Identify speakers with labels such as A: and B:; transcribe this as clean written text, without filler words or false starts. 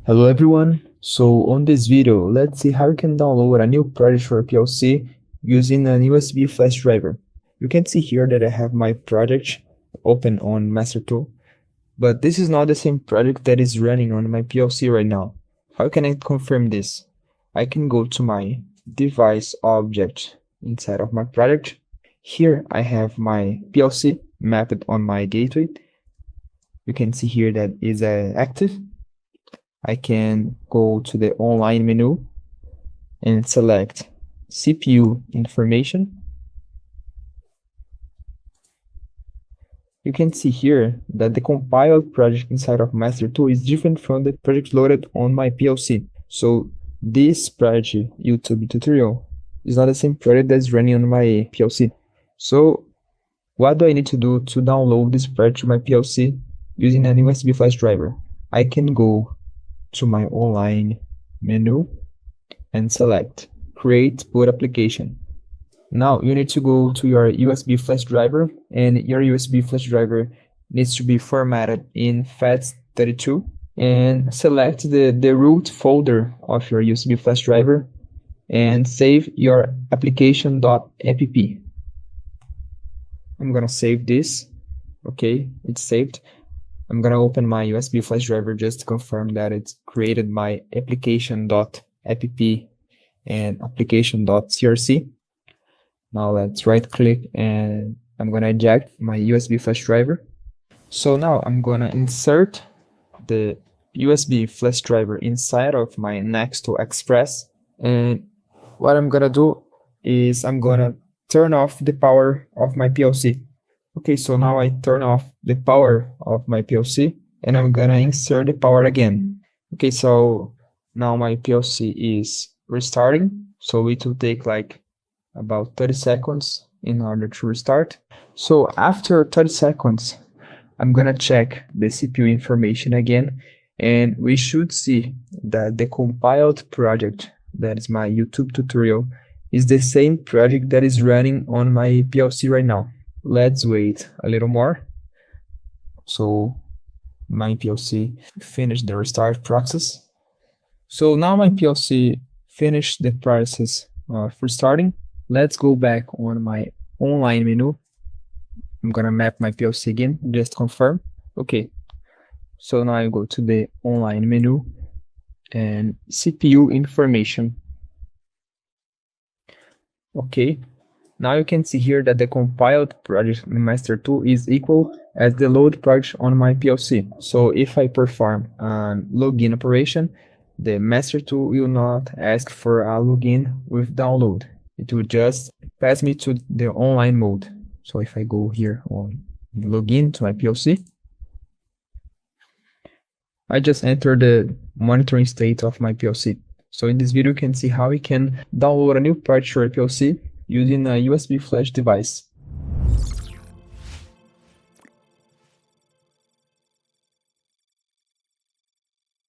A: Hello everyone. So on this video, let's see how you can download a new project for PLC using a USB flash driver. You can see here that I have my project open on MasterTool, but this is not the same project that is running on my PLC right now. How can I confirm this? I can go to my device object inside of my project. Here I have my PLC mapped on my gateway. You can see here that is active. I can go to the online menu and select CPU information. You can see here that the compiled project inside of MasterTool is different from the project loaded on my PLC. So this project YouTube tutorial is not the same project that's running on my PLC. So what do I need to do to download this project to my PLC using an USB flash driver? I can go to my online menu and select create boot application. Now you need to go to your USB flash driver, and your USB flash driver needs to be formatted in FAT32, and select the root folder of your USB flash driver and save your application.app. I'm gonna save this. Okay, it's saved. I'm gonna open my USB flash driver just to confirm that it's created my application.app and application.crc. Now let's right click and I'm gonna eject my USB flash driver. So now I'm gonna insert the USB flash driver inside of my Nexto Xpress, and what I'm gonna do is I'm gonna turn off the power of my PLC. Okay, so now I turn off the power of my PLC and I'm gonna insert the power again. Okay, so now my PLC is restarting, so it will take like about 30 seconds in order to restart. So after 30 seconds, I'm gonna check the CPU information again, and we should see that the compiled project, that is my YouTube tutorial, is the same project that is running on my PLC right now. Let's wait a little more. So my PLC finished the restart process. So now my PLC finished the process of restarting. Let's go back on my online menu. I'm gonna map my PLC again, just confirm. Okay, so now I go to the online menu and CPU information. Okay, now you can see here that the compiled project in MasterTool is equal as the load project on my PLC. So if I perform a login operation, the MasterTool will not ask for a login with download. It will just pass me to the online mode. So if I go here on login to my PLC, I just enter the monitoring state of my PLC. So in this video, you can see how we can download a new project for a PLC using a USB flash device.